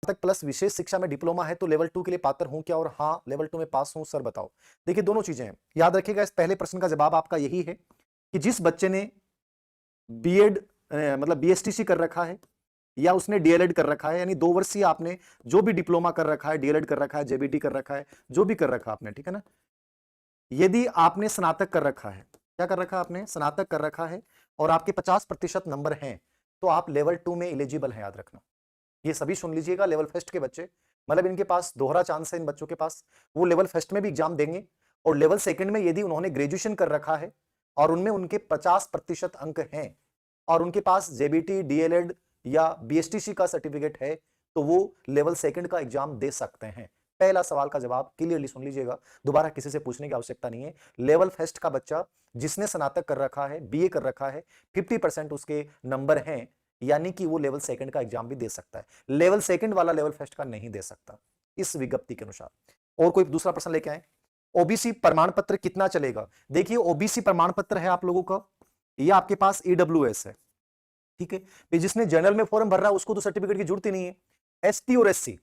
तक प्लस विशेष शिक्षा में डिप्लोमा है तो लेवल 2 के लिए पात्र हूं क्या, और हाँ लेवल 2 में पास हूं सर बताओ। देखिए दोनों चीजें हैं, याद रखिएगा इस पहले प्रश्न का जवाब आपका यही है कि जिस बच्चे ने बीएड मतलब बीएसटीसी कर रखा है या उसने डीएलएड कर रखा है, यानी 2 वर्षीय आपने जो भी डिप्लोमा कर रखा है, डीएलएड कर रखा है, जेबीटी कर रखा है, जो भी कर रखा आपने, ठीक है ना, यदि आपने स्नातक कर रखा है, क्या कर रखा आपने, स्नातक कर रखा है, और आपके 50% नंबर हैं, तो आप लेवल 2 में एलिजिबल हैं, याद रखना। ये सभी सुन लीजिएगा, लेवल फर्स्ट के बच्चे, मतलब इनके पास दोहरा चांस है इन बच्चों के पास, वो लेवल फर्स्ट में भी एग्जाम देंगे, और लेवल सेकंड में यदि उन्होंने ग्रेजुएशन कर रखा है और उनमें उनके 50% अंक हैं और उनके पास जेबीटी, डीएलएड या बीएसटीसी का सर्टिफिकेट है, तो वो लेवल सेकंड का एग्जाम दे सकते हैं। पहला सवाल का जवाब क्लियरली सुन लीजिएगा, दोबारा किसी से पूछने की आवश्यकता नहीं है। लेवल फर्स्ट का बच्चा जिसने स्नातक कर रखा है, बीए कर रखा है, 50% उसके नंबर हैं, यानी कि वो लेवल सेकंड का एग्जाम भी दे सकता है। लेवल सेकंड वाला लेवल फर्स्ट का नहीं दे सकता, इस विज्ञप्ति के अनुसार। और कोई दूसरा प्रश्न लेके आए। ओबीसी प्रमाण पत्र कितना चलेगा? देखिए ओबीसी प्रमाण पत्र है आप लोगों का, ये आपके पास ईडब्ल्यूएस है, ठीक है। जिसने जनरल में फॉर्म भर रहा है उसको तो सर्टिफिकेट की जरूरत ही नहीं है। एसटी और एससी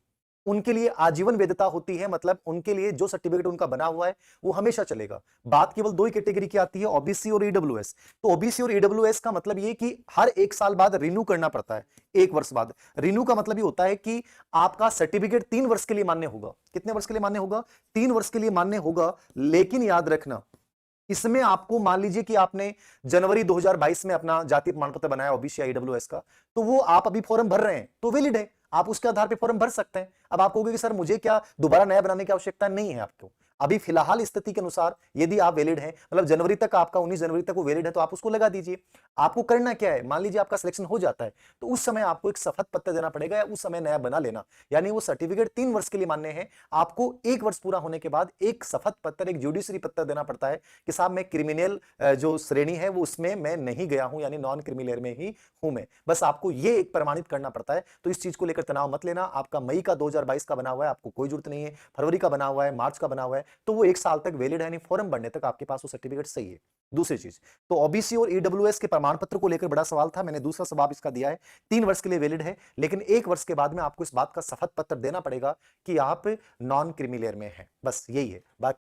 उनके लिए आजीवन वैधता होती है, मतलब उनके लिए जो सर्टिफिकेट उनका बना हुआ है वो हमेशा चलेगा। बात केवल 2 ही कैटेगरी की आती है, ओबीसी और ईडब्ल्यूएस। तो ओबीसी और ईडब्ल्यूएस का मतलब ये कि हर 1 साल बाद रिन्यू करना पड़ता है, 1 वर्ष बाद। रिन्यू का मतलब ये होता है कि आपका सर्टिफिकेट 3 वर्ष के लिए मान्य होगा। कितने वर्ष के लिए मान्य होगा? 3 वर्ष के लिए मान्य होगा। लेकिन याद रखना, इसमें आपको मान लीजिए कि आपने जनवरी 2022 में अपना जाति प्रमाण पत्र बनाया ओबीसी या ईडब्ल्यूएस का, तो वो आप अभी फॉर्म भर रहे हैं तो वैलिड है, आप उसके आधार पे फॉर्म भर सकते हैं। अब आप कहोगे कि सर मुझे क्या दोबारा नया बनाने की आवश्यकता नहीं है आपको। अभी फिलहाल स्थिति के अनुसार यदि आप वैलिड हैं, मतलब जनवरी तक आपका 19 जनवरी तक वो वैलिड है, तो आप उसको लगा दीजिए। आपको करना क्या है, मान लीजिए आपका सिलेक्शन हो जाता है तो उस समय आपको एक शपथ पत्र देना पड़ेगा, या उस समय नया बना लेना। यानी वो सर्टिफिकेट 3 वर्ष के लिए मान्य है, आपको 1 वर्ष पूरा होने के बाद एक शपथ पत्र, एक जुडिशरी पत्र देना पड़ता है कि साहब मैं क्रिमिनल जो श्रेणी है वो उसमें मैं नहीं गया हूं, यानी नॉन क्रिमिनल में ही हूं मैं। बस आपको ये एक प्रमाणित करना पड़ता है। तो इस चीज को लेकर तनाव मत लेना। आपका मई का 2022 का बना हुआ है, आपको कोई जरूरत नहीं है। फरवरी का बना हुआ है, मार्च का बना हुआ है, तो वो 1 साल तक वैलिड है, यानी फॉर्म भरने तक आपके पास वो सर्टिफिकेट सही है। दूसरी चीज, तो ओबीसी और ईडब्ल्यूएस के प्रमाण पत्र को लेकर बड़ा सवाल था, मैंने दूसरा जवाब इसका दिया है। 3 वर्ष के लिए वैलिड है, लेकिन 1 वर्ष के बाद में आपको इस बात का शपथ पत्र देना पड़ेगा कि आप नॉन क्रिमिनल में हैं। बस यही है बाकी